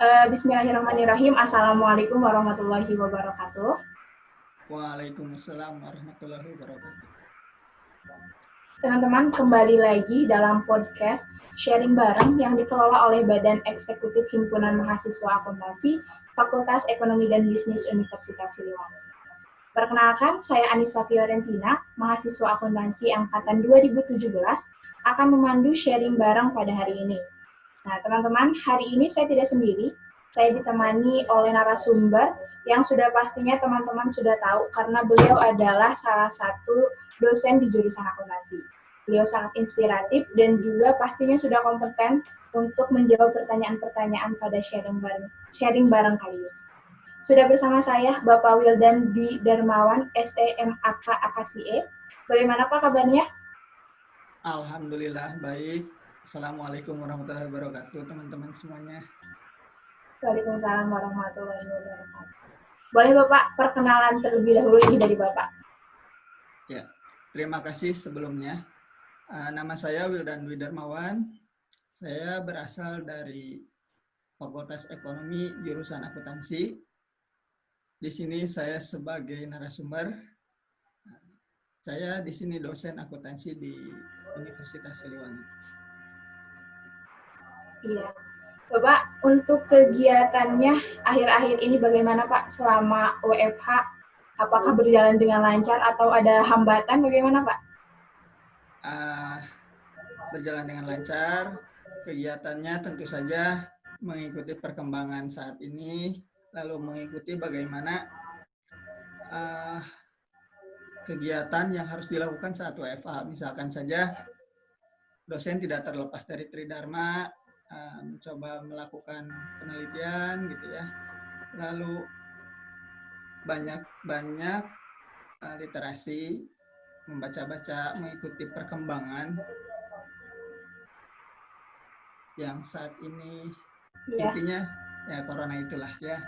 Bismillahirrahmanirrahim. Assalamualaikum warahmatullahi wabarakatuh. Waalaikumsalam warahmatullahi wabarakatuh. Teman-teman, kembali lagi dalam podcast sharing bareng yang dikelola oleh Badan Eksekutif Himpunan Mahasiswa Akuntansi Fakultas Ekonomi dan Bisnis Universitas Siliwangi. Perkenalkan, saya Anissa Fiorentina, mahasiswa akuntansi angkatan 2017, akan memandu sharing bareng pada hari ini. Nah, teman-teman, hari ini saya tidak sendiri. Saya ditemani oleh narasumber yang sudah pastinya teman-teman sudah tahu karena beliau adalah salah satu dosen di jurusan akuntansi. Beliau sangat inspiratif dan juga pastinya sudah kompeten untuk menjawab pertanyaan-pertanyaan pada sharing bareng kali ini. Sudah bersama saya Bapak Wildan Dwi Darmawan, SEMAK AKSIE. Bagaimana Pak kabarnya? Alhamdulillah baik. Assalamualaikum warahmatullahi wabarakatuh teman-teman semuanya. Waalaikumsalam warahmatullahi wabarakatuh. Boleh Bapak perkenalan terlebih dahulu ini dari Bapak? Ya, terima kasih sebelumnya. Nama saya Wildan Dwi Darmawan. Saya berasal dari Fakultas Ekonomi jurusan Akuntansi. Di sini saya sebagai narasumber. Saya di sini dosen akuntansi di Universitas Siliwangi. Iya. Bapak, untuk kegiatannya akhir-akhir ini bagaimana Pak selama WFH? Apakah berjalan dengan lancar atau ada hambatan? Bagaimana Pak? Berjalan dengan lancar. Kegiatannya tentu saja mengikuti perkembangan saat ini, lalu mengikuti bagaimana kegiatan yang harus dilakukan saat WFH. Misalkan saja dosen tidak terlepas dari Tridharma, mencoba melakukan penelitian gitu ya. Lalu banyak literasi, membaca-baca, mengikuti perkembangan yang saat ini intinya ya corona itulah ya,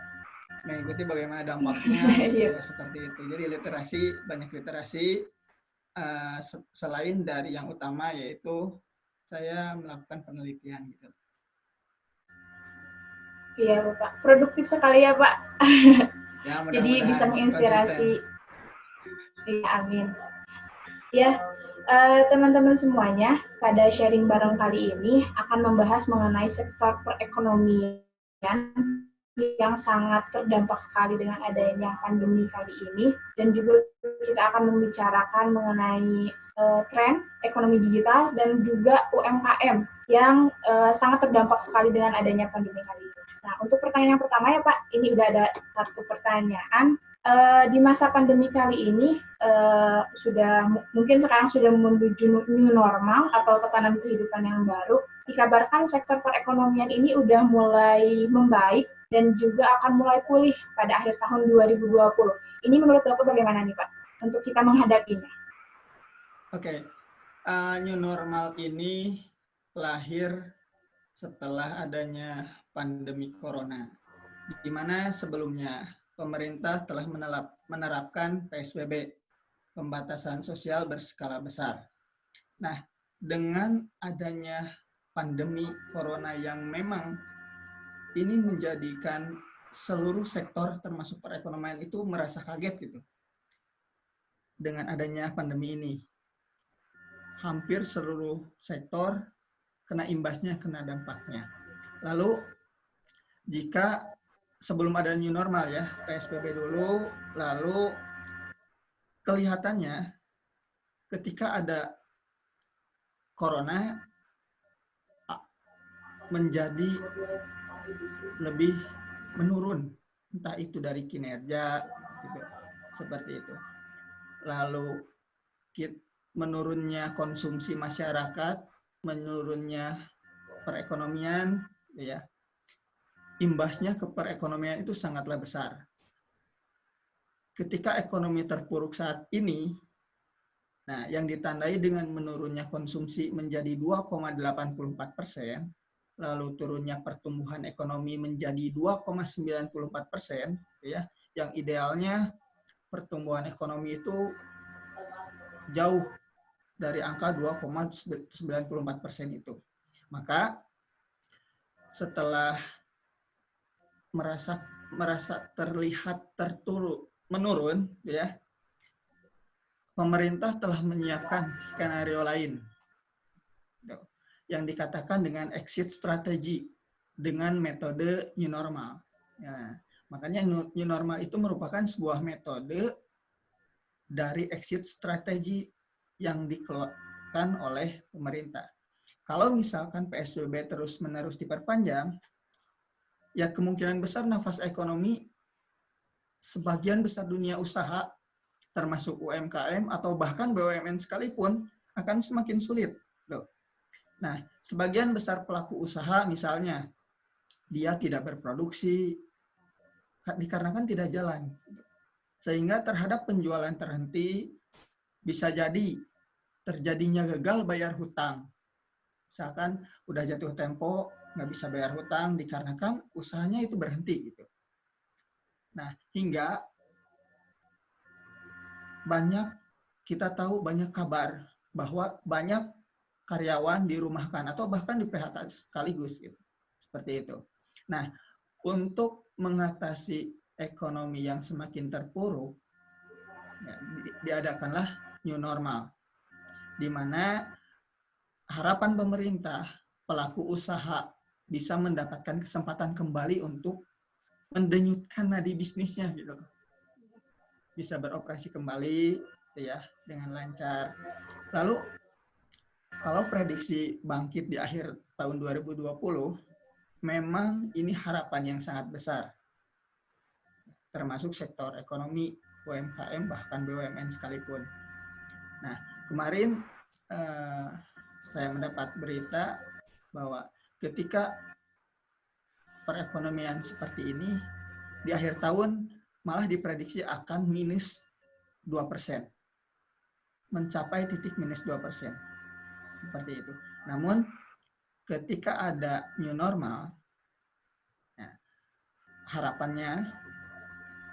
mengikuti bagaimana dampaknya gitu, seperti itu. Jadi banyak literasi selain dari yang utama yaitu saya melakukan penelitian gitu. Iya Bapak, produktif sekali ya Pak. Ya, jadi bisa menginspirasi. Iya, amin. Ya, teman-teman semuanya, pada sharing bareng kali ini akan membahas mengenai sektor perekonomian yang sangat terdampak sekali dengan adanya pandemi kali ini, dan juga kita akan membicarakan mengenai tren ekonomi digital dan juga UMKM yang sangat terdampak sekali dengan adanya pandemi kali ini. Nah, untuk pertanyaan yang pertama ya Pak, ini udah ada satu pertanyaan. Di masa pandemi kali ini mungkin sekarang sudah menuju new normal atau tatanan kehidupan yang baru. Dikabarkan sektor perekonomian ini udah mulai membaik dan juga akan mulai pulih pada akhir tahun 2020. Ini menurut Bapak bagaimana nih Pak untuk kita menghadapinya? Oke, new normal ini lahir setelah adanya pandemi corona, di mana sebelumnya pemerintah telah menerapkan PSBB, pembatasan sosial berskala besar. Nah, dengan adanya pandemi corona yang memang ini menjadikan seluruh sektor termasuk perekonomian itu merasa kaget gitu. Dengan adanya pandemi ini, hampir seluruh sektor kena imbasnya, kena dampaknya. Lalu jika sebelum ada new normal ya, PSBB dulu, lalu kelihatannya ketika ada corona menjadi lebih menurun, entah itu dari kinerja gitu, seperti itu. Lalu menurunnya konsumsi masyarakat, menurunnya perekonomian, ya, imbasnya ke perekonomian itu sangatlah besar. Ketika ekonomi terpuruk saat ini, nah yang ditandai dengan menurunnya konsumsi menjadi 2,84%, lalu turunnya pertumbuhan ekonomi menjadi 2,94%, ya, yang idealnya pertumbuhan ekonomi itu jauh dari angka 2,94% itu. Maka setelah merasa terlihat menurun, ya, pemerintah telah menyiapkan skenario lain yang dikatakan dengan exit strategy dengan metode new normal. Nah, makanya new normal itu merupakan sebuah metode dari exit strategy yang dikeluarkan oleh pemerintah. Kalau misalkan PSBB terus-menerus diperpanjang, ya kemungkinan besar nafas ekonomi sebagian besar dunia usaha, termasuk UMKM atau bahkan BUMN sekalipun, akan semakin sulit. Nah, sebagian besar pelaku usaha misalnya, dia tidak berproduksi dikarenakan tidak jalan. Sehingga terhadap penjualan terhenti, bisa jadi terjadinya gagal bayar hutang. Misalkan udah jatuh tempo, nggak bisa bayar hutang dikarenakan usahanya itu berhenti gitu. Nah, hingga kita tahu banyak kabar bahwa banyak karyawan dirumahkan atau bahkan di PHK sekaligus gitu. Seperti itu. Nah, untuk mengatasi ekonomi yang semakin terpuruk, ya, diadakanlah new normal, di mana harapan pemerintah, pelaku usaha bisa mendapatkan kesempatan kembali untuk mendenyutkan nadi bisnisnya gitu. Bisa beroperasi kembali ya dengan lancar. Lalu kalau prediksi bangkit di akhir tahun 2020, memang ini harapan yang sangat besar. Termasuk sektor ekonomi, UMKM, bahkan BUMN sekalipun. Nah, kemarin saya mendapat berita bahwa ketika perekonomian seperti ini, di akhir tahun malah diprediksi akan minus 2%. Mencapai titik minus 2%. Seperti itu. Namun, ketika ada new normal, ya, harapannya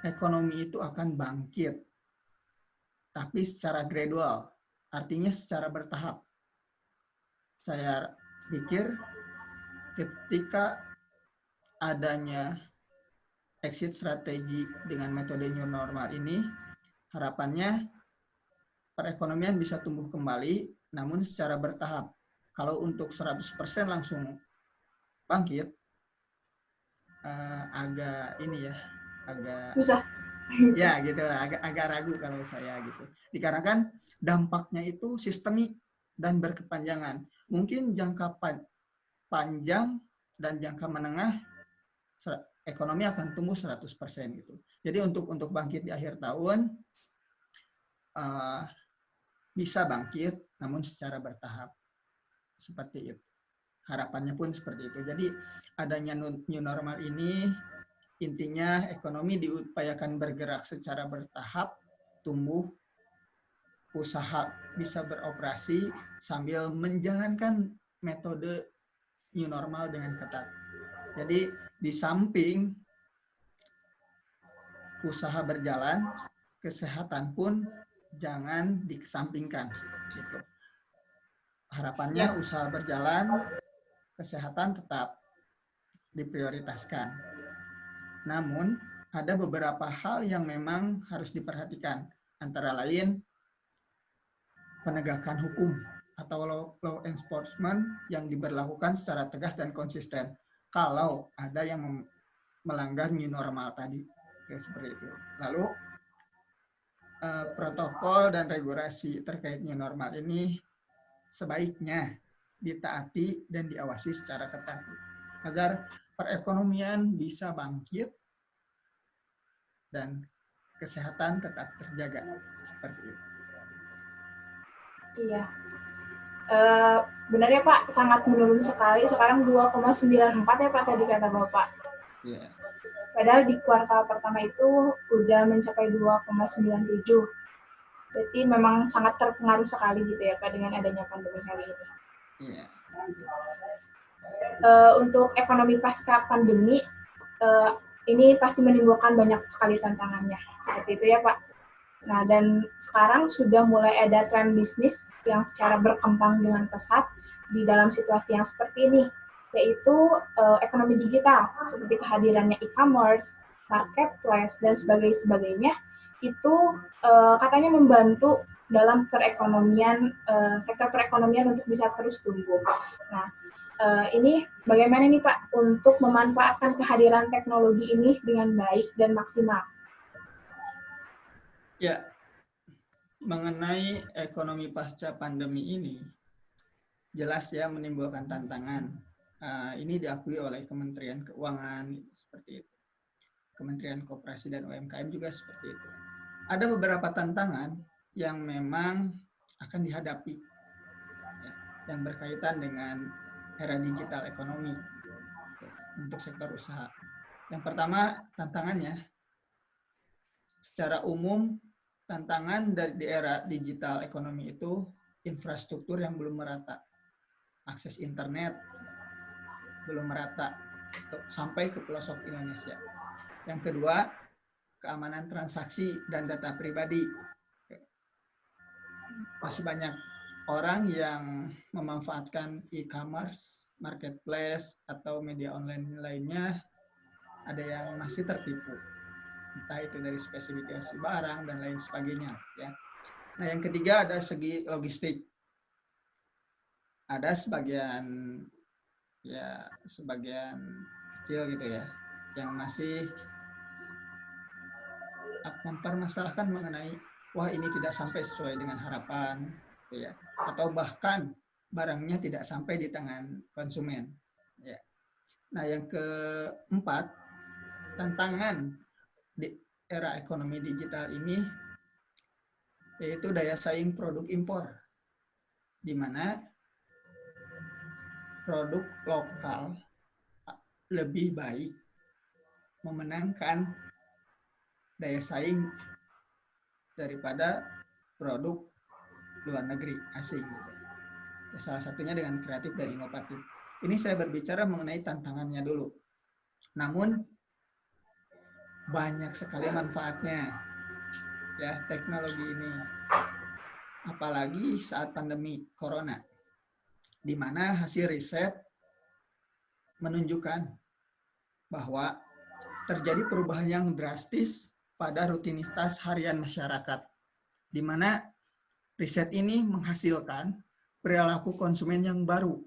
ekonomi itu akan bangkit. Tapi secara gradual, artinya secara bertahap. Saya pikir ketika adanya exit strategi dengan metode new normal ini, harapannya perekonomian bisa tumbuh kembali, namun secara bertahap. Kalau untuk 100% langsung bangkit, agak susah. Ya gitu, agak ragu kalau saya gitu. Dikarenakan dampaknya itu sistemik dan berkepanjangan. Mungkin jangka panjang dan jangka menengah ekonomi akan tumbuh 100% gitu. Jadi untuk bangkit di akhir tahun bisa bangkit, namun secara bertahap. Seperti itu. Harapannya pun seperti itu. Jadi adanya new normal ini, intinya ekonomi diupayakan bergerak secara bertahap, tumbuh, usaha bisa beroperasi sambil menjalankan metode new normal dengan ketat. Jadi di samping usaha berjalan, kesehatan pun jangan dikesampingkan. Gitu. Harapannya usaha berjalan, kesehatan tetap diprioritaskan. Namun, ada beberapa hal yang memang harus diperhatikan. Antara lain, penegakan hukum atau law enforcement yang diberlakukan secara tegas dan konsisten. Kalau ada yang melanggar new normal tadi. Seperti itu. Lalu, protokol dan regulasi terkait new normal ini sebaiknya ditaati dan diawasi secara ketat agar perekonomian bisa bangkit dan kesehatan tetap terjaga seperti itu. Iya, benar ya Pak, sangat menurun sekali. Sekarang 2,94 ya Pak tadi kata Bapak. Iya. Padahal di kuartal pertama itu udah mencapai 2,97. Berarti memang sangat terpengaruh sekali gitu ya Pak dengan adanya pandemi kali ini. Iya. Untuk ekonomi pasca pandemi, ini pasti menimbulkan banyak sekali tantangannya. Seperti itu ya Pak. Nah, dan sekarang sudah mulai ada tren bisnis yang secara berkembang dengan pesat di dalam situasi yang seperti ini. yaitu ekonomi digital, seperti kehadirannya e-commerce, marketplace, dan sebagainya, itu katanya membantu dalam perekonomian, sektor perekonomian untuk bisa terus tumbuh. Nah, ini bagaimana nih Pak untuk memanfaatkan kehadiran teknologi ini dengan baik dan maksimal? Ya, mengenai ekonomi pasca pandemi ini, jelas ya menimbulkan tantangan. Ini diakui oleh Kementerian Keuangan, seperti itu. Kementerian Koperasi dan UMKM juga seperti itu. Ada beberapa tantangan yang memang akan dihadapi, ya, yang berkaitan dengan era digital ekonomi untuk sektor usaha. Yang pertama, tantangannya secara umum, tantangan di era digital ekonomi itu infrastruktur yang belum merata, akses internet belum merata sampai ke pelosok Indonesia. Yang kedua, keamanan transaksi dan data pribadi. Masih banyak orang yang memanfaatkan e-commerce, marketplace, atau media online lainnya, ada yang masih tertipu. Entah itu dari spesifikasi barang dan lain sebagainya. Ya. Nah, yang ketiga ada segi logistik. Ada sebagian kecil gitu ya, yang masih mempermasalahkan mengenai wah ini tidak sampai sesuai dengan harapan, gitu ya, atau bahkan barangnya tidak sampai di tangan konsumen. Ya. Nah, yang keempat, tantangan di era ekonomi digital ini yaitu daya saing produk impor, di mana produk lokal lebih baik memenangkan daya saing daripada produk luar negeri asing. Salah satunya dengan kreatif dan inovatif. Ini saya berbicara mengenai tantangannya dulu. Namun banyak sekali manfaatnya ya teknologi ini. Apalagi saat pandemi corona, di mana hasil riset menunjukkan bahwa terjadi perubahan yang drastis pada rutinitas harian masyarakat, di mana riset ini menghasilkan perilaku konsumen yang baru,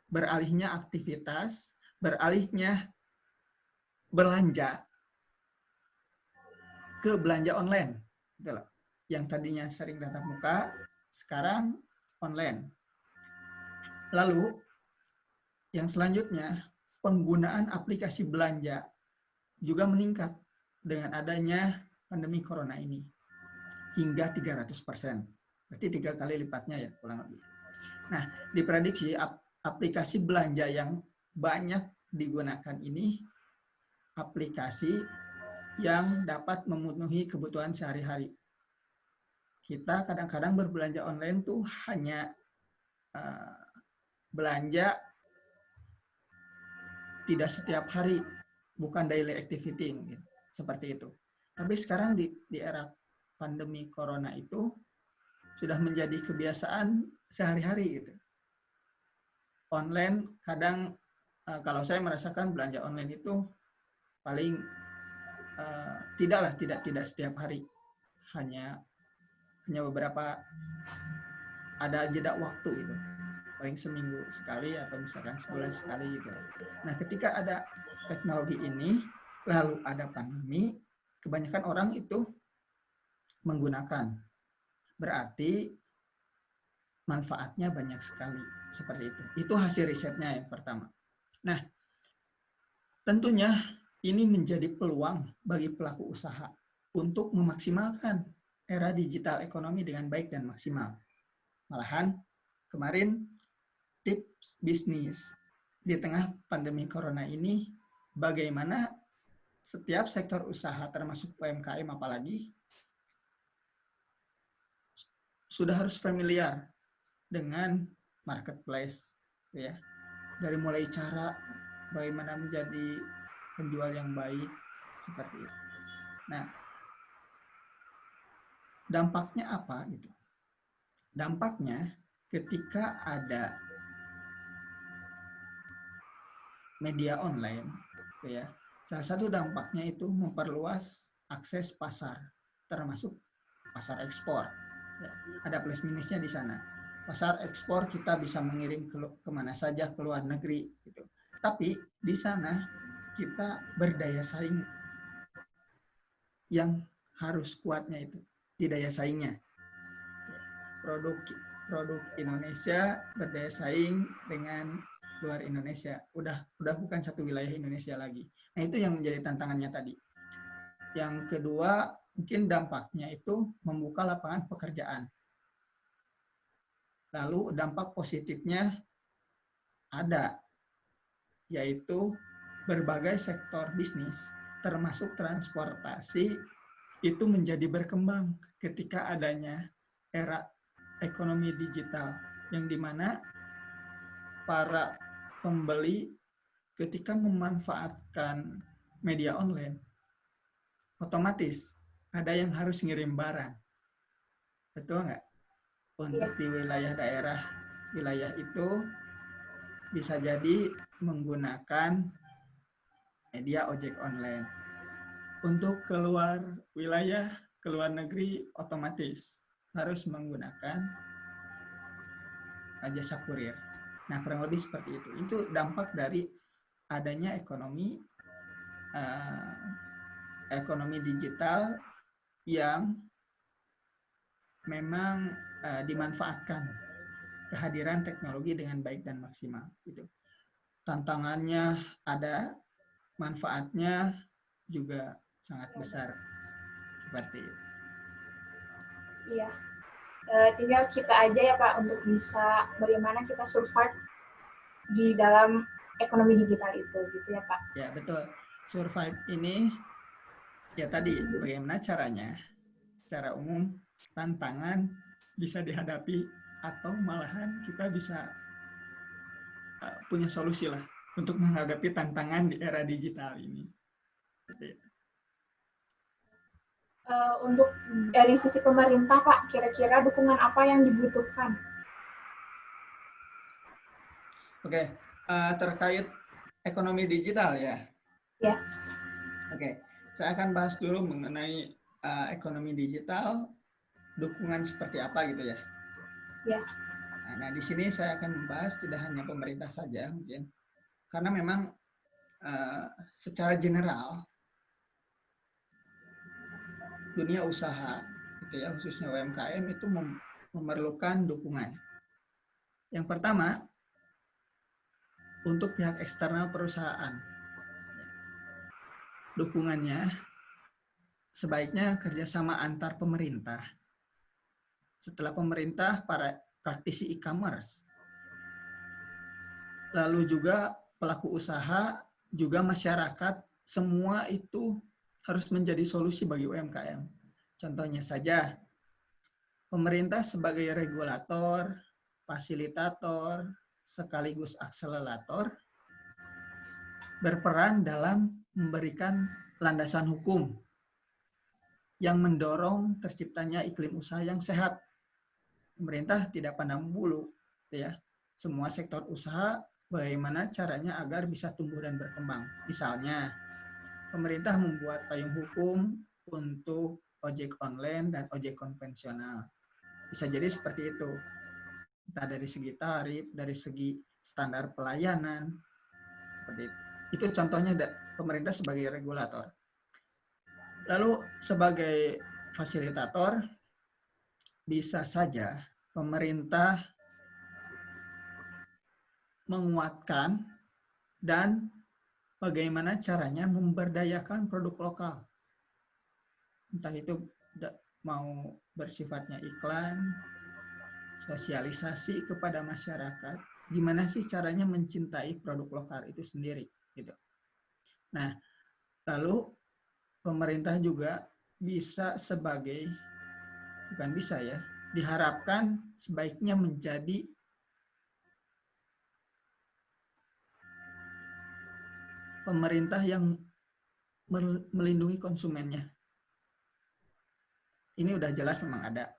beralihnya aktivitas, beralihnya belanja ke belanja online. Yang tadinya sering tatap muka, sekarang online. Lalu, yang selanjutnya, penggunaan aplikasi belanja juga meningkat dengan adanya pandemi corona ini hingga 300%. Berarti 3 kali lipatnya ya kurang lebih. Nah, diprediksi aplikasi belanja yang banyak digunakan ini aplikasi yang dapat memenuhi kebutuhan sehari-hari. Kita kadang-kadang berbelanja online tuh hanya belanja tidak setiap hari, bukan daily activity mungkin, seperti itu. Tapi sekarang di era pandemi corona itu sudah menjadi kebiasaan sehari-hari gitu. Online kadang kalau saya merasakan belanja online itu paling tidak setiap hari, hanya beberapa, ada jeda waktu gitu, paling seminggu sekali atau misalkan sebulan sekali gitu. Nah, ketika ada teknologi ini lalu ada pandemi, kebanyakan orang itu menggunakan, berarti manfaatnya banyak sekali, seperti itu. Itu hasil risetnya yang pertama. Nah, tentunya ini menjadi peluang bagi pelaku usaha untuk memaksimalkan era digital ekonomi dengan baik dan maksimal. Malahan kemarin tips bisnis di tengah pandemi corona ini, bagaimana setiap sektor usaha termasuk UMKM apalagi sudah harus familiar dengan marketplace, ya, dari mulai cara bagaimana menjadi penjual yang baik, seperti itu. Nah, dampaknya apa gitu? Dampaknya ketika ada media online, ya. Salah satu dampaknya itu memperluas akses pasar, termasuk pasar ekspor. Ya, ada plus minusnya di sana. Pasar ekspor kita bisa mengirim kemana saja ke luar negeri, gitu. Tapi di sana kita berdaya saing yang harus kuatnya itu di daya saingnya. Produk Indonesia berdaya saing dengan luar Indonesia. Udah bukan satu wilayah Indonesia lagi. Nah, itu yang menjadi tantangannya tadi. Yang kedua, mungkin dampaknya itu membuka lapangan pekerjaan. Lalu dampak positifnya ada, yaitu berbagai sektor bisnis, termasuk transportasi, itu menjadi berkembang ketika adanya era ekonomi digital, yang dimana para pembeli ketika memanfaatkan media online, otomatis ada yang harus ngirim barang. Betul nggak? Untuk di wilayah itu bisa jadi menggunakan media ojek online. Untuk keluar wilayah, keluar negeri, otomatis harus menggunakan jasa kurir. Nah, kurang lebih seperti itu. Itu dampak dari adanya ekonomi digital yang memang dimanfaatkan kehadiran teknologi dengan baik dan maksimal. Gitu. Tantangannya ada, manfaatnya juga sangat besar. Seperti itu. Iya. Tinggal kita aja ya Pak untuk bisa bagaimana kita survive di dalam ekonomi digital itu, gitu ya Pak. Ya, betul. Survive ini ya tadi bagaimana caranya? Secara umum tantangan bisa dihadapi atau malahan kita bisa punya solusi lah untuk menghadapi tantangan di era digital ini. Untuk dari sisi pemerintah Pak, kira-kira dukungan apa yang dibutuhkan? Oke, terkait ekonomi digital ya. Ya. Oke, saya akan bahas dulu mengenai ekonomi digital, dukungan seperti apa gitu ya. Ya. Nah, di sini saya akan membahas tidak hanya pemerintah saja mungkin, karena memang secara general dunia usaha, gitu ya, khususnya UMKM itu memerlukan dukungan. Yang pertama, untuk pihak eksternal perusahaan, dukungannya sebaiknya kerjasama antar pemerintah. Setelah pemerintah, para praktisi e-commerce, lalu juga pelaku usaha, juga masyarakat, semua itu harus menjadi solusi bagi UMKM. Contohnya saja, pemerintah sebagai regulator, fasilitator, sekaligus akselerator, berperan dalam memberikan landasan hukum yang mendorong terciptanya iklim usaha yang sehat. Pemerintah tidak pandang bulu, ya. Semua sektor usaha bagaimana caranya agar bisa tumbuh dan berkembang. Misalnya, pemerintah membuat payung hukum untuk ojek online dan ojek konvensional. Bisa jadi seperti itu. Entah dari segi tarif, dari segi standar pelayanan. Seperti itu. Itu contohnya pemerintah sebagai regulator. Lalu sebagai fasilitator, bisa saja pemerintah menguatkan dan bagaimana caranya memberdayakan produk lokal. Entah itu mau bersifatnya iklan, sosialisasi kepada masyarakat, gimana sih caranya mencintai produk lokal itu sendiri, gitu. Nah, lalu pemerintah juga bisa bukan bisa ya, diharapkan sebaiknya menjadi pemerintah yang melindungi konsumennya. Ini udah jelas memang ada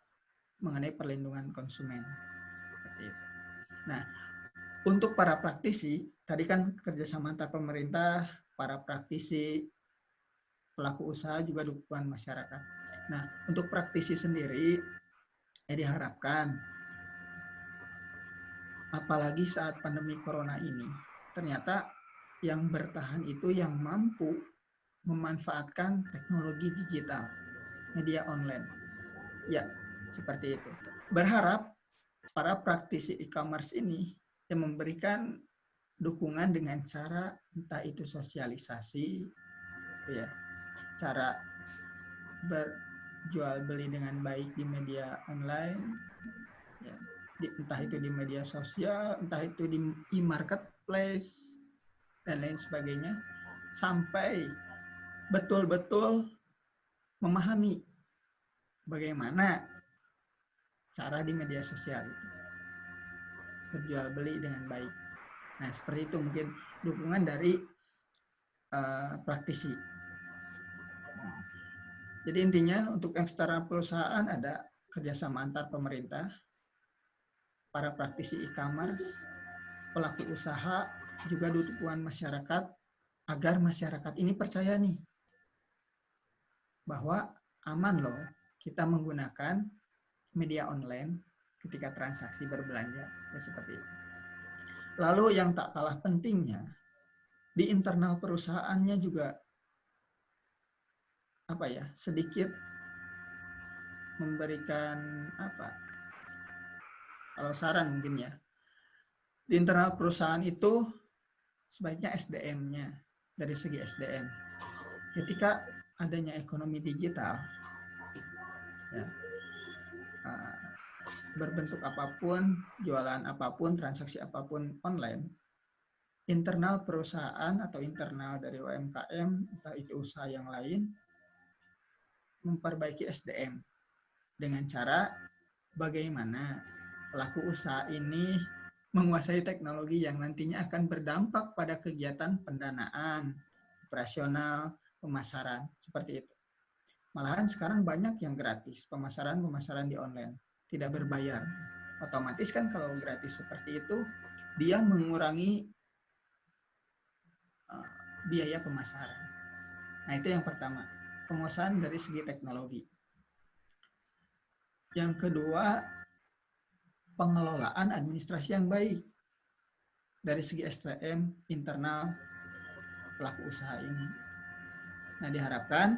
mengenai perlindungan konsumen. Seperti itu. Nah, Untuk para praktisi, tadi kan kerjasama antar pemerintah, para praktisi, pelaku usaha, juga dukungan masyarakat. Nah, untuk praktisi sendiri, diharapkan, apalagi saat pandemi corona ini, ternyata yang bertahan itu yang mampu memanfaatkan teknologi digital, media online. Ya, seperti itu. Berharap para praktisi e-commerce ini yang memberikan dukungan dengan cara entah itu sosialisasi, ya, cara berjual beli dengan baik di media online, ya, entah itu di media sosial, entah itu di e-marketplace, dan lain sebagainya, sampai betul-betul memahami bagaimana cara di media sosial itu berjual beli dengan baik. Nah, seperti itu mungkin dukungan dari praktisi. Jadi intinya untuk yang setara perusahaan ada kerjasama antar pemerintah, para praktisi e-commerce, pelaku usaha, juga dukungan masyarakat, agar masyarakat ini percaya nih bahwa aman loh kita menggunakan media online ketika transaksi berbelanja, ya seperti itu. Lalu yang tak kalah pentingnya, di internal perusahaannya juga sedikit memberikan kalau saran mungkin ya, di internal perusahaan itu sebaiknya SDM-nya, dari segi SDM, ketika adanya ekonomi digital, ya, berbentuk apapun, jualan apapun, transaksi apapun online, internal perusahaan atau internal dari UMKM, entah itu usaha yang lain, memperbaiki SDM dengan cara bagaimana pelaku usaha ini menguasai teknologi yang nantinya akan berdampak pada kegiatan pendanaan, operasional, pemasaran, seperti itu. Malahan sekarang banyak yang gratis, pemasaran di online, tidak berbayar. Otomatis kan kalau gratis seperti itu, dia mengurangi biaya pemasaran. Nah, itu yang pertama, penguasaan dari segi teknologi. Yang kedua, pengelolaan administrasi yang baik dari segi SDM internal pelaku usaha ini. Nah, diharapkan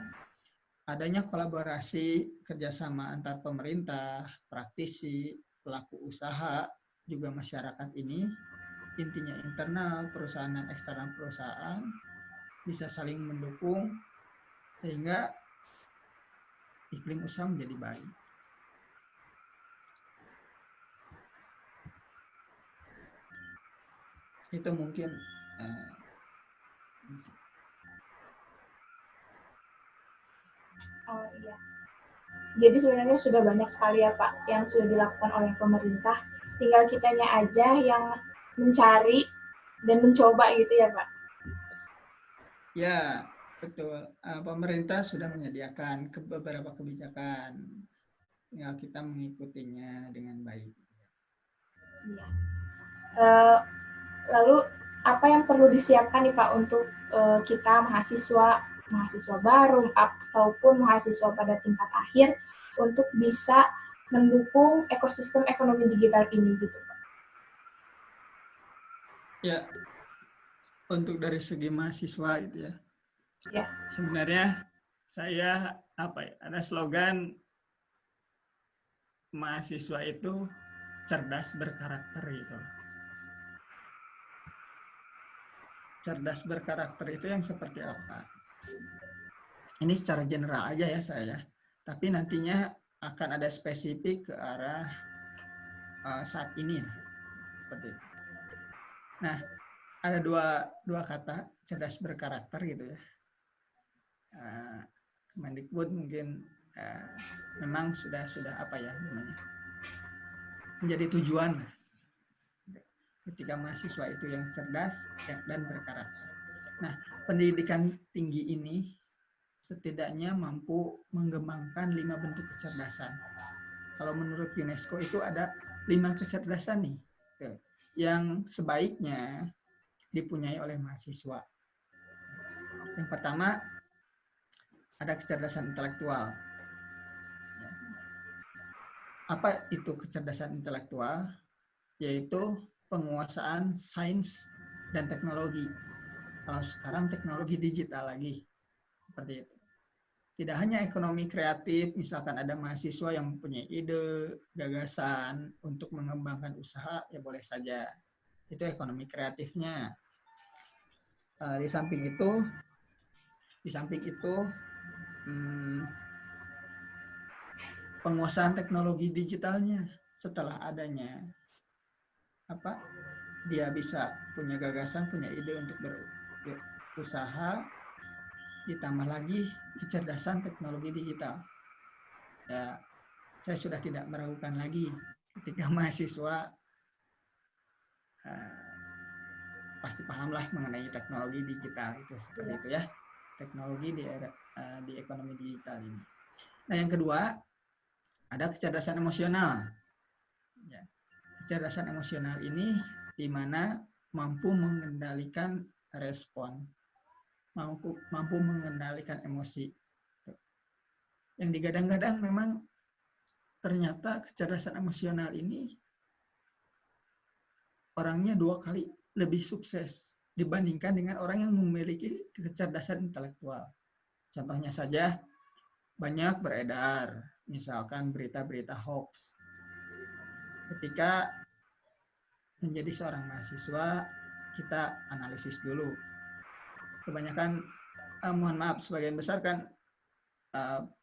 adanya kolaborasi kerjasama antar pemerintah, praktisi, pelaku usaha, juga masyarakat ini, intinya internal perusahaan dan eksternal perusahaan, bisa saling mendukung sehingga iklim usaha menjadi baik. Itu mungkin Oh iya. Jadi sebenarnya sudah banyak sekali ya Pak yang sudah dilakukan oleh pemerintah. Tinggal kitanya aja yang mencari dan mencoba gitu ya Pak. Ya, betul. Pemerintah sudah menyediakan beberapa kebijakan. Tinggal kita mengikutinya dengan baik. Iya. Lalu apa yang perlu disiapkan nih Pak untuk kita mahasiswa baru ataupun mahasiswa pada tingkat akhir untuk bisa mendukung ekosistem ekonomi digital ini gitu Pak? Ya, untuk dari segi mahasiswa itu ya. Ya. Sebenarnya saya ada slogan mahasiswa itu cerdas berkarakter gitu. Cerdas berkarakter itu yang seperti apa? Ini secara general aja ya saya. Tapi nantinya akan ada spesifik ke arah saat ini. Seperti itu. Nah, ada dua kata cerdas berkarakter gitu ya. Kemendikbud mungkin memang sudah menjadi tujuan ketika mahasiswa itu yang cerdas dan berkarakter. Nah, pendidikan tinggi ini setidaknya mampu mengembangkan 5 bentuk kecerdasan. Kalau menurut UNESCO itu ada 5 kecerdasan nih. yang sebaiknya dipunyai oleh mahasiswa. Yang pertama, ada kecerdasan intelektual. Apa itu kecerdasan intelektual? Yaitu penguasaan sains dan teknologi. Kalau sekarang teknologi digital lagi, seperti itu. Tidak hanya ekonomi kreatif, misalkan ada mahasiswa yang mempunyai ide, gagasan untuk mengembangkan usaha, ya boleh saja. Itu ekonomi kreatifnya. Di samping itu penguasaan teknologi digitalnya setelah adanya dia bisa punya gagasan, punya ide untuk berusaha, ditambah lagi kecerdasan teknologi digital. Ya, saya sudah tidak meragukan lagi ketika mahasiswa pasti pahamlah mengenai teknologi digital itu seperti itu ya, teknologi di ekonomi digital ini. Nah, yang kedua ada kecerdasan emosional. Ya, kecerdasan emosional ini di mana mampu mengendalikan respon, mampu mengendalikan emosi. Yang digadang-gadang memang ternyata kecerdasan emosional ini orangnya 2 kali lebih sukses dibandingkan dengan orang yang memiliki kecerdasan intelektual. Contohnya saja, banyak beredar, misalkan berita-berita hoax. Ketika menjadi seorang mahasiswa, kita analisis dulu. Kebanyakan, mohon maaf, sebagian besar kan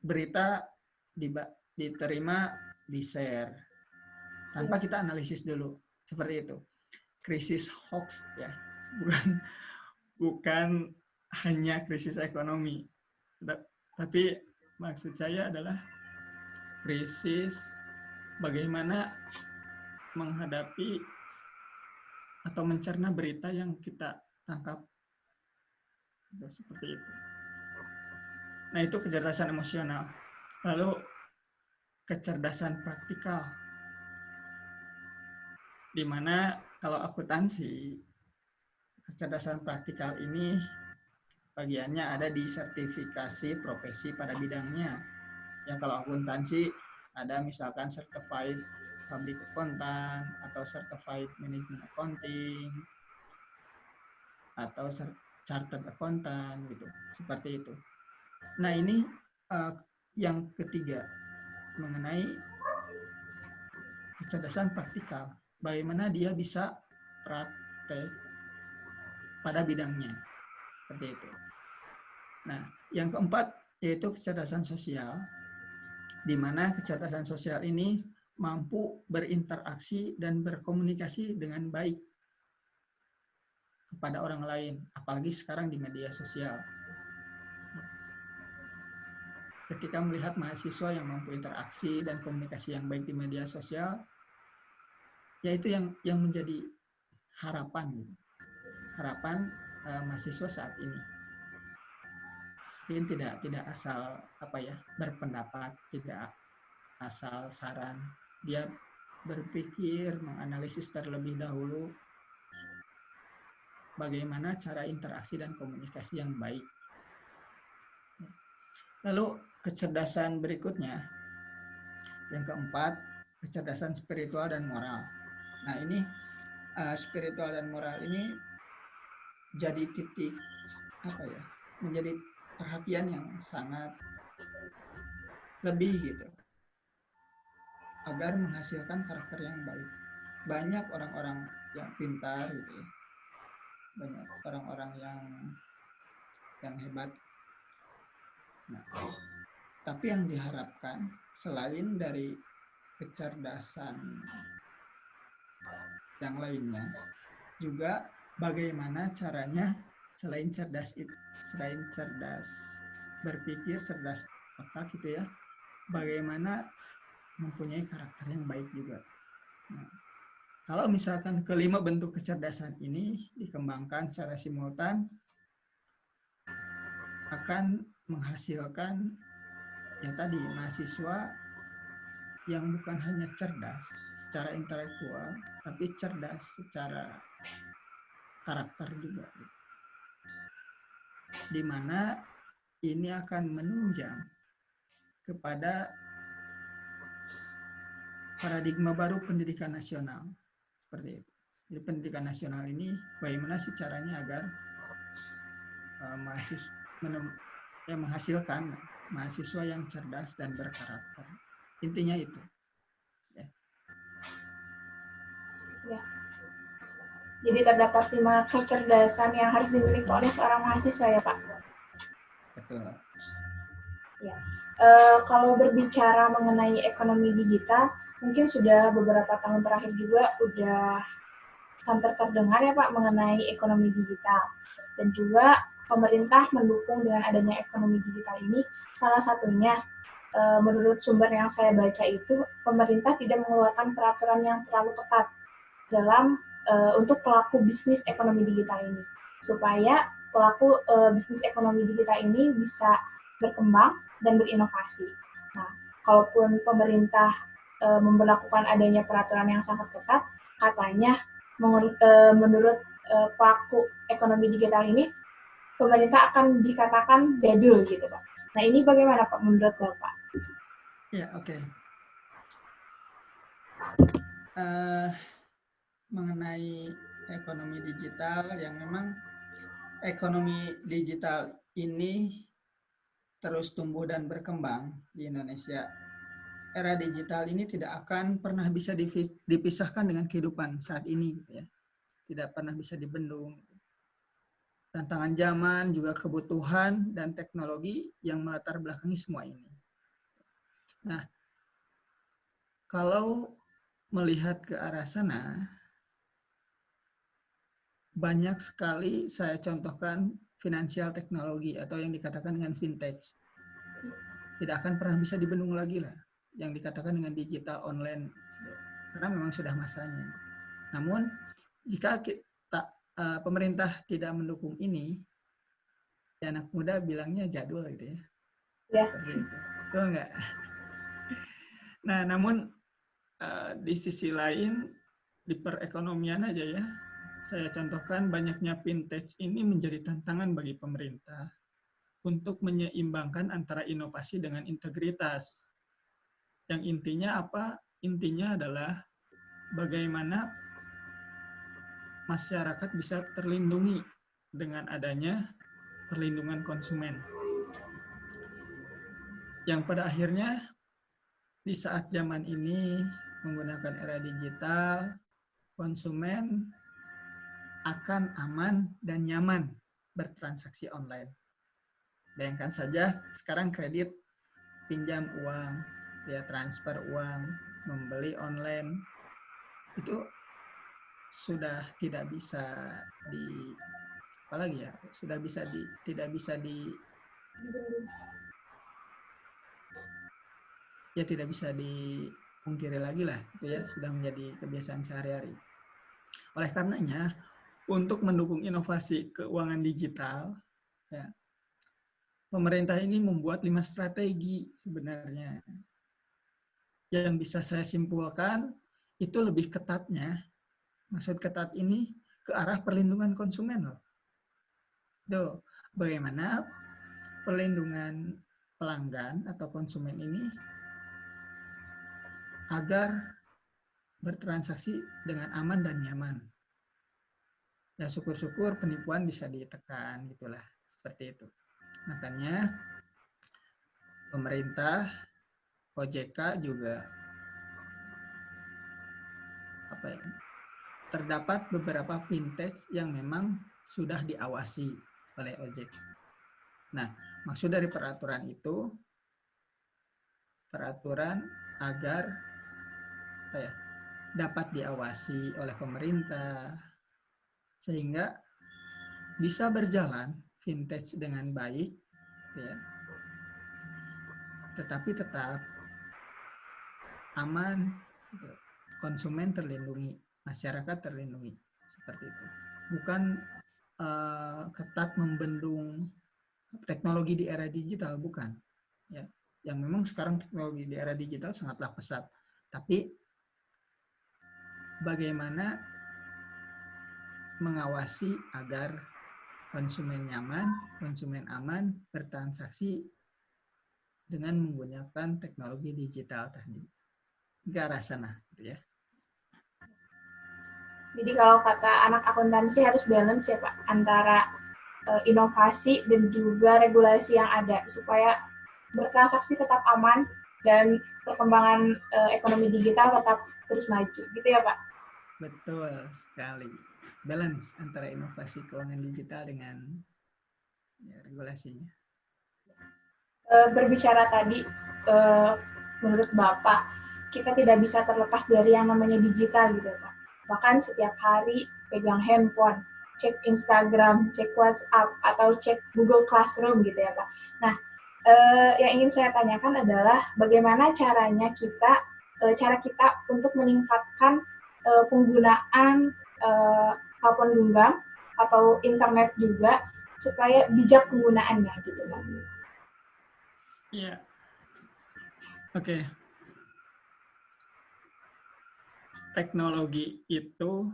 berita diterima, di-share, tanpa kita analisis dulu. Seperti itu. Krisis hoax ya, bukan hanya krisis ekonomi, tapi maksud saya adalah krisis bagaimana menghadapi atau mencerna berita yang kita tangkap. Seperti itu. Nah, itu kecerdasan emosional. Lalu kecerdasan praktikal, di mana kalau akuntansi, kecerdasan praktikal ini bagiannya ada di sertifikasi profesi pada bidangnya. Yang kalau akuntansi ada misalkan certified public accountant atau certified management accounting atau chartered accountant gitu, seperti itu. Nah, ini yang ketiga mengenai kecerdasan praktikal, bagaimana dia bisa praktek pada bidangnya, seperti itu. Nah, yang keempat yaitu kecerdasan sosial, di mana kecerdasan sosial ini mampu berinteraksi dan berkomunikasi dengan baik kepada orang lain, apalagi sekarang di media sosial. Ketika melihat mahasiswa yang mampu interaksi dan komunikasi yang baik di media sosial, yaitu yang menjadi harapan mahasiswa saat ini. Mungkin tidak asal berpendapat, tidak asal saran, dia berpikir, menganalisis terlebih dahulu bagaimana cara interaksi dan komunikasi yang baik. Lalu kecerdasan berikutnya, yang keempat, kecerdasan spiritual dan moral. Nah, ini spiritual dan moral ini jadi titik menjadi perhatian yang sangat lebih gitu, agar menghasilkan karakter yang baik. Banyak orang-orang yang pintar gitu ya, banyak orang-orang yang hebat. Nah, tapi yang diharapkan selain dari kecerdasan yang lainnya, juga bagaimana caranya selain cerdas berpikir, cerdas otak gitu ya, bagaimana mempunyai karakter yang baik juga. Nah, kalau misalkan kelima bentuk kecerdasan ini dikembangkan secara simultan, akan menghasilkan yang tadi mahasiswa yang bukan hanya cerdas secara intelektual, tapi cerdas secara karakter juga. Di mana ini akan menunjang kepada paradigma baru pendidikan nasional. Seperti itu. Jadi pendidikan nasional ini bagaimana sih caranya agar menghasilkan mahasiswa yang cerdas dan berkarakter. Intinya itu. Ya. Ya. Jadi terdapat 5 kecerdasan yang harus dimiliki oleh seorang mahasiswa ya Pak? Betul. Ya. Kalau berbicara mengenai ekonomi digital, mungkin sudah beberapa tahun terakhir juga udah santer terdengar ya Pak mengenai ekonomi digital. Dan juga pemerintah mendukung dengan adanya ekonomi digital ini, salah satunya menurut sumber yang saya baca itu, pemerintah tidak mengeluarkan peraturan yang terlalu ketat dalam untuk pelaku bisnis ekonomi digital ini, supaya pelaku bisnis ekonomi digital ini bisa berkembang dan berinovasi. Nah, kalaupun pemerintah memberlakukan adanya peraturan yang sangat ketat, katanya menurut pelaku ekonomi digital ini, pemerintah akan dikatakan jadul gitu Pak. Nah ini bagaimana Pak menurut Bapak? Ya, oke. Mengenai ekonomi digital, yang memang ekonomi digital ini terus tumbuh dan berkembang di Indonesia. Era digital ini tidak akan pernah bisa dipisahkan dengan kehidupan saat ini, ya. Tidak pernah bisa dibendung. Tantangan zaman, juga kebutuhan dan teknologi yang melatar belakangi semua ini. Nah, kalau melihat ke arah sana, banyak sekali saya contohkan finansial teknologi atau yang dikatakan dengan vintage. Tidak akan pernah bisa dibendung lagi lah yang dikatakan dengan digital online, karena memang sudah masanya. Namun jika pemerintah tidak mendukung ini, ya anak muda bilangnya jadul gitu ya. Ya. Seperti itu. Betul nggak? Nah, namun di sisi lain, di perekonomian aja ya, saya contohkan banyaknya vintage ini menjadi tantangan bagi pemerintah untuk menyeimbangkan antara inovasi dengan integritas. Yang intinya apa? Intinya adalah bagaimana masyarakat bisa terlindungi dengan adanya perlindungan konsumen. Yang pada akhirnya di saat zaman ini menggunakan era digital, konsumen akan aman dan nyaman bertransaksi online. Bayangkan saja sekarang kredit, pinjam uang, ya transfer uang, membeli online, itu sudah tidak bisa tidak bisa dipungkiri lagi lah, itu ya sudah menjadi kebiasaan sehari-hari. Oleh karenanya, untuk mendukung inovasi keuangan digital, ya, pemerintah ini membuat 5 strategi sebenarnya. Yang bisa saya simpulkan, itu lebih ketatnya, maksud ketat ini ke arah perlindungan konsumen loh. Tuh, bagaimana perlindungan pelanggan atau konsumen ini agar bertransaksi dengan aman dan nyaman. Ya syukur-syukur penipuan bisa ditekan gitulah, seperti itu. Makanya pemerintah, OJK juga terdapat beberapa vintage yang memang sudah diawasi oleh OJK. Nah, maksud dari peraturan itu peraturan agar dapat diawasi oleh pemerintah sehingga bisa berjalan vintage dengan baik, ya. Tetapi tetap aman, konsumen terlindungi, masyarakat terlindungi, seperti itu. Bukan ketat membendung teknologi di era digital, bukan. Ya, yang memang sekarang teknologi di era digital sangatlah pesat. Tapi bagaimana mengawasi agar konsumen nyaman, konsumen aman bertransaksi dengan menggunakan teknologi digital tadi. Ke arah sana, gitu ya. Jadi kalau kata anak akuntansi harus balance ya Pak, antara inovasi dan juga regulasi yang ada supaya bertransaksi tetap aman dan perkembangan ekonomi digital tetap terus maju, gitu ya Pak? Betul sekali. Balance antara inovasi keuangan digital dengan regulasinya. Berbicara tadi, menurut Bapak, kita tidak bisa terlepas dari yang namanya digital gitu Pak. Bahkan setiap hari pegang handphone, cek Instagram, cek WhatsApp, atau cek Google Classroom gitu ya Pak. Nah, yang ingin saya tanyakan adalah bagaimana cara kita untuk meningkatkan penggunaan telepon genggam atau internet juga supaya bijak penggunaannya gitu Pak. Iya. Oke. Teknologi itu,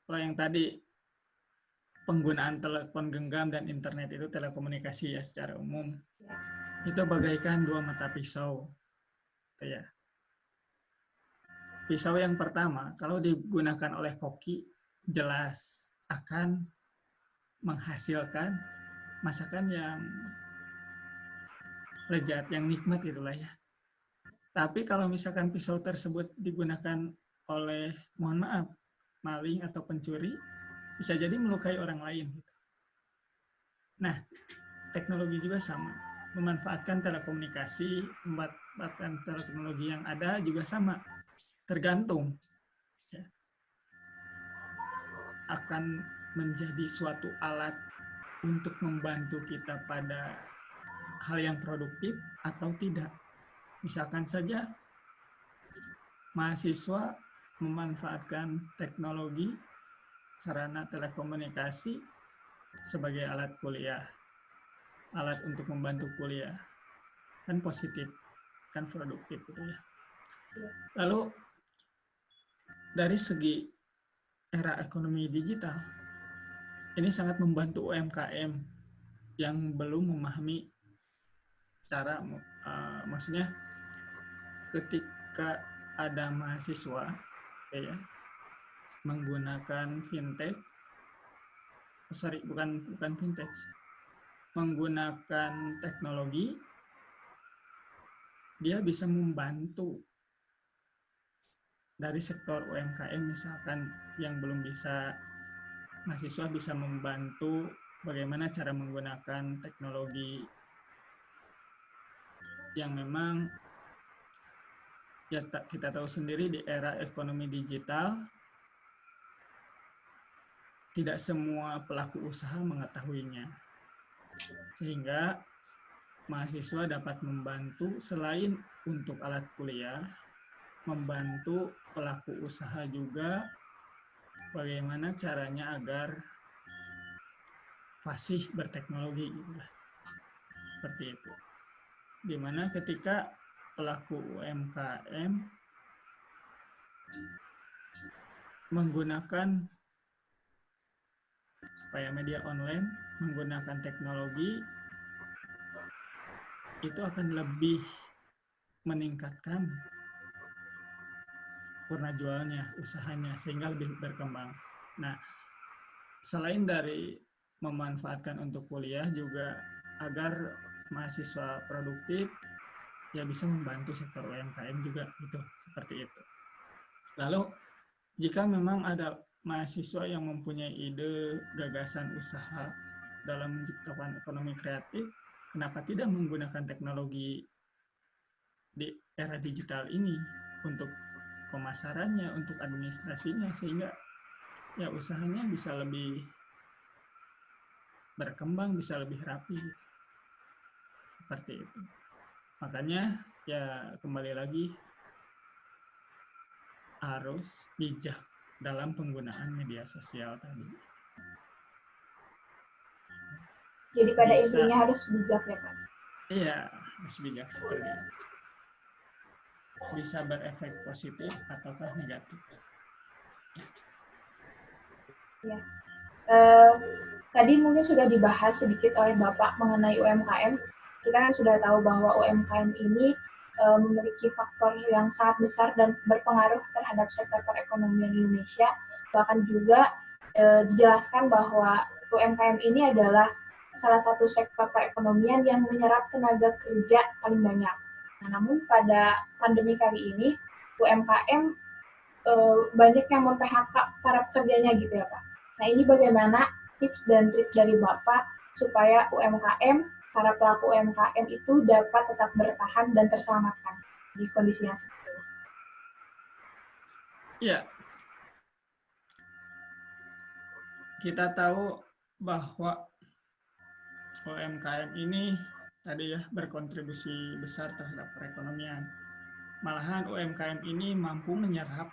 kalau yang tadi penggunaan telepon genggam dan internet itu telekomunikasi ya secara umum, itu bagaikan dua mata pisau. Ya. Pisau yang pertama, kalau digunakan oleh koki, jelas akan menghasilkan masakan yang lezat, yang nikmat itulah ya. Tapi kalau misalkan pisau tersebut digunakan oleh, mohon maaf, maling atau pencuri, bisa jadi melukai orang lain. Nah, teknologi juga sama. Memanfaatkan telekomunikasi, memanfaatkan teknologi yang ada juga sama. Tergantung. Ya. Akan menjadi suatu alat untuk membantu kita pada hal yang produktif atau tidak. Misalkan saja mahasiswa memanfaatkan teknologi sarana telekomunikasi sebagai alat kuliah, alat untuk membantu kuliah, kan positif, kan produktif gitu ya. Lalu dari segi era ekonomi digital, ini sangat membantu UMKM yang belum memahami cara, maksudnya ketika ada mahasiswa ya menggunakan vintage, bukan vintage, menggunakan teknologi, dia bisa membantu dari sektor UMKM misalkan yang belum bisa, mahasiswa bisa membantu bagaimana cara menggunakan teknologi yang memang ya kita tahu sendiri di era ekonomi digital tidak semua pelaku usaha mengetahuinya. Sehingga mahasiswa dapat membantu selain untuk alat kuliah, membantu pelaku usaha juga bagaimana caranya agar fasih berteknologi gitu. Seperti itu. Dimana ketika pelaku UMKM menggunakan supaya media online, menggunakan teknologi, itu akan lebih meningkatkan purna jualnya, usahanya, sehingga lebih berkembang. Nah, selain dari memanfaatkan untuk kuliah, juga agar mahasiswa produktif, ya bisa membantu sektor UMKM juga, gitu, seperti itu. Lalu, jika memang ada mahasiswa yang mempunyai ide, gagasan usaha dalam menciptakan ekonomi kreatif, kenapa tidak menggunakan teknologi di era digital ini untuk pemasarannya, untuk administrasinya, sehingga ya usahanya bisa lebih berkembang, bisa lebih rapi. Seperti itu. Makanya ya kembali lagi harus bijak dalam penggunaan media sosial tadi. Jadi pada intinya harus bijak ya Pak? Iya, harus bijak seperti itu. bisa berefek positif ataukah negatif. Ya. Tadi mungkin sudah dibahas sedikit oleh Bapak mengenai UMKM. Kita sudah tahu bahwa UMKM ini memiliki faktor yang sangat besar dan berpengaruh terhadap sektor perekonomian Indonesia. Bahkan juga dijelaskan bahwa UMKM ini adalah salah satu sektor perekonomian yang menyerap tenaga kerja paling banyak. Nah, namun pada pandemi kali ini, UMKM banyak yang mem-PHK para pekerjanya gitu ya Pak. Nah, ini bagaimana tips dan trik dari Bapak supaya UMKM, para pelaku UMKM itu dapat tetap bertahan dan terselamatkan di kondisi yang seperti ini? Iya. Kita tahu bahwa UMKM ini tadi ya berkontribusi besar terhadap perekonomian. Malahan UMKM ini mampu menyerap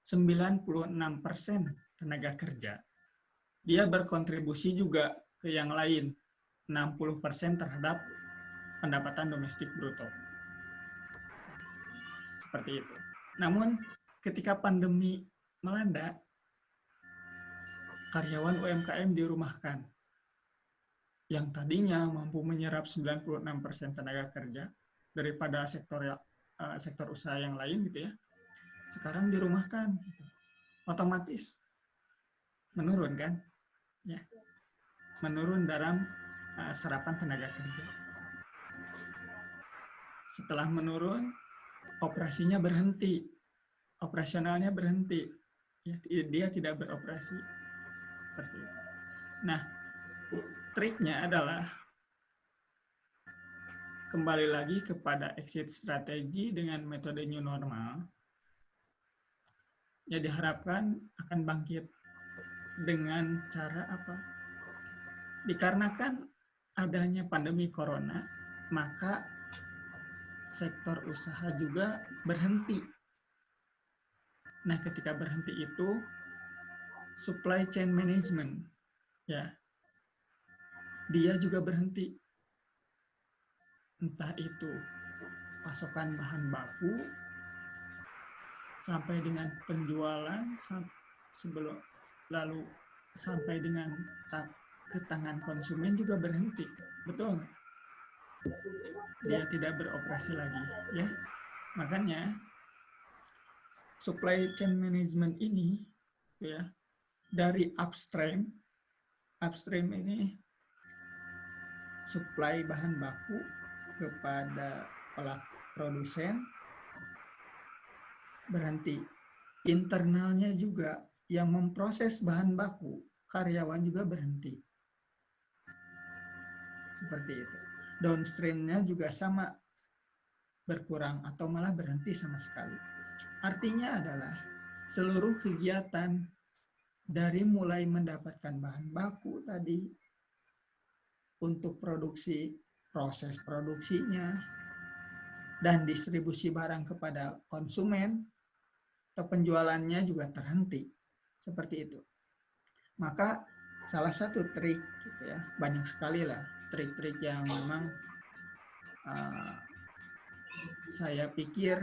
96% tenaga kerja. Dia berkontribusi juga ke yang lain, 60% terhadap pendapatan domestik bruto. Seperti itu. Namun ketika pandemi melanda, karyawan UMKM dirumahkan. Yang tadinya mampu menyerap 96% tenaga kerja daripada sektor usaha yang lain gitu ya. Sekarang dirumahkan. Gitu. Otomatis menurun kan? Ya. Menurun dalam serapan tenaga kerja. Setelah menurun, operasinya berhenti. Operasionalnya berhenti. Ya, dia tidak beroperasi. Seperti itu. Nah, triknya adalah kembali lagi kepada exit strategi dengan metode new normal. Ya diharapkan akan bangkit dengan cara apa? Dikarenakan adanya pandemi corona, maka sektor usaha juga berhenti. Nah, ketika berhenti itu supply chain management ya. Dia juga berhenti. Entah itu pasokan bahan baku sampai dengan penjualan sebelum lalu sampai dengan ke tangan konsumen juga berhenti. Betul nggak? Dia tidak beroperasi lagi ya. Makanya supply chain management ini ya dari upstream ini supply bahan baku kepada pelaku produsen berhenti. Internalnya juga yang memproses bahan baku, karyawan juga berhenti. Seperti itu. Downstream-nya juga sama, berkurang atau malah berhenti sama sekali. Artinya adalah seluruh kegiatan dari mulai mendapatkan bahan baku tadi untuk produksi, proses produksinya, dan distribusi barang kepada konsumen, atau penjualannya juga terhenti. Seperti itu. Maka salah satu trik, gitu ya, banyak sekali lah trik-trik yang memang saya pikir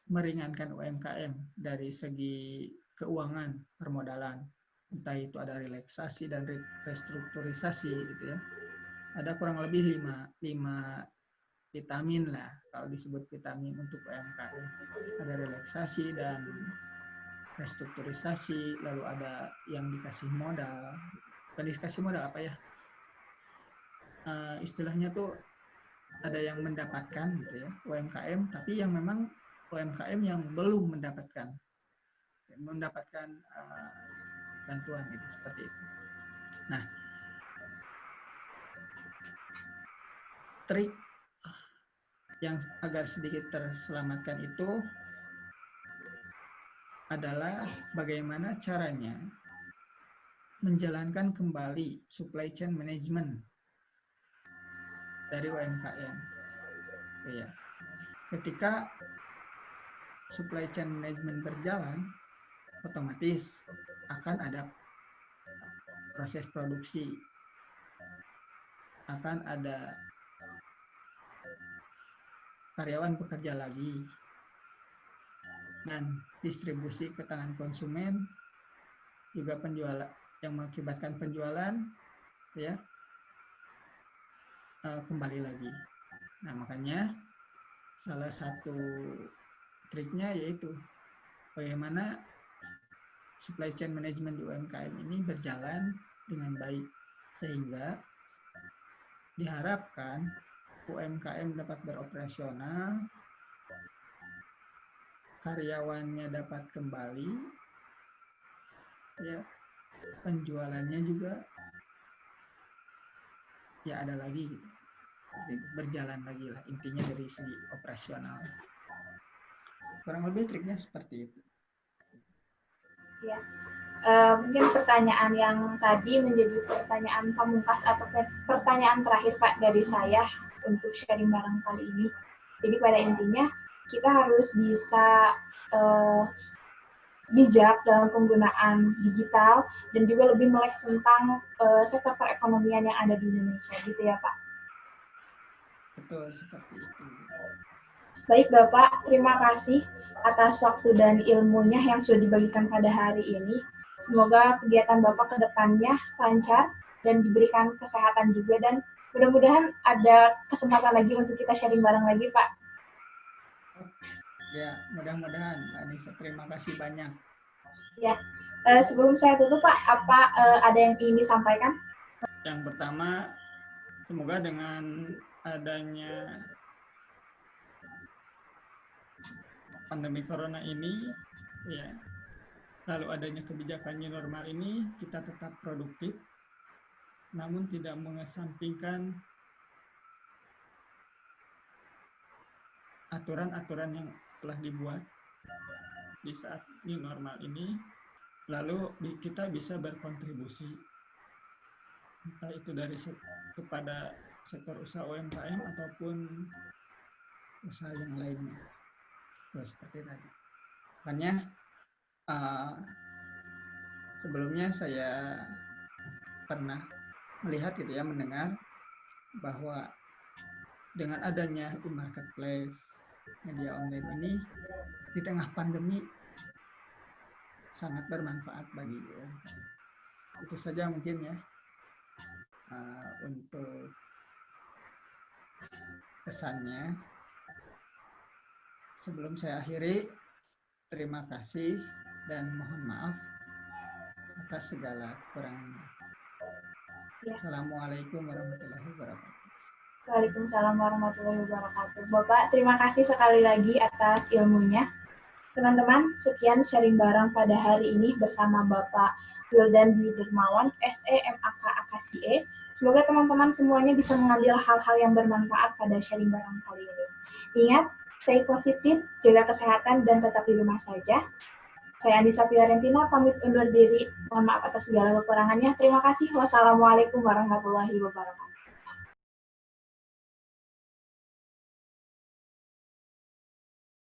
meringankan UMKM dari segi keuangan permodalan. Entah itu ada relaksasi dan restrukturisasi gitu ya. Ada kurang lebih 5 vitamin lah kalau disebut vitamin untuk UMKM. Ada relaksasi dan restrukturisasi, lalu ada yang dikasih modal. Dikasih modal apa ya? Istilahnya tuh ada yang mendapatkan gitu ya UMKM, tapi yang memang UMKM yang belum mendapatkan bantuan gitu seperti itu. Nah, trik yang agar sedikit terselamatkan itu adalah bagaimana caranya menjalankan kembali supply chain management dari UMKM. Ya. Ketika supply chain management berjalan, otomatis akan ada proses produksi, akan ada karyawan bekerja lagi, dan distribusi ke tangan konsumen, juga penjualan yang mengakibatkan penjualan ya kembali lagi. Nah, makanya salah satu triknya yaitu bagaimana supply chain management di UMKM ini berjalan dengan baik, sehingga diharapkan UMKM dapat beroperasional, karyawannya dapat kembali, ya, penjualannya juga ya ada lagi gitu. Berjalan lagi lah intinya dari segi operasional. Kurang lebih triknya seperti itu. Ya. Mungkin pertanyaan yang tadi menjadi pertanyaan pamungkas atau pertanyaan terakhir Pak dari saya untuk sharing bareng kali ini. Jadi pada intinya kita harus bisa bijak dalam penggunaan digital dan juga lebih melek tentang sektor perekonomian yang ada di Indonesia, gitu ya Pak? Betul, seperti itu. Baik Bapak, terima kasih atas waktu dan ilmunya yang sudah dibagikan pada hari ini. Semoga kegiatan Bapak ke depannya lancar dan diberikan kesehatan juga, dan mudah-mudahan ada kesempatan lagi untuk kita sharing bareng lagi, Pak. Ya, mudah-mudahan Mbak Anissa. Terima kasih banyak. Ya, sebelum saya tutup Pak, apa ada yang ingin disampaikan? Yang pertama, semoga dengan adanya pandemi corona ini, ya, lalu adanya kebijakan new normal ini, kita tetap produktif, namun tidak mengesampingkan aturan-aturan yang telah dibuat di saat new normal ini, lalu kita bisa berkontribusi, entah itu dari kepada sektor usaha UMKM ataupun usaha yang lainnya. Seperti tadi. Makanya sebelumnya saya pernah melihat gitu ya, mendengar bahwa dengan adanya e-marketplace, media online ini di tengah pandemi sangat bermanfaat bagi UMKM. Itu saja mungkin ya untuk pesannya. Sebelum saya akhiri, terima kasih dan mohon maaf atas segala kekurangannya. Assalamualaikum warahmatullahi wabarakatuh. Waalaikumsalam warahmatullahi wabarakatuh. Bapak, terima kasih sekali lagi atas ilmunya. Teman-teman, sekian sharing bareng pada hari ini bersama Bapak Wildan Dwi Dermawan, SE MAK AKSIE. Semoga teman-teman semuanya bisa mengambil hal-hal yang bermanfaat pada sharing bareng kali ini. Ingat, stay positif, jaga kesehatan, dan tetap di rumah saja. Saya Andisa Fiorentina, pamit undur diri. Mohon maaf atas segala kekurangannya. Terima kasih. Wassalamualaikum warahmatullahi wabarakatuh.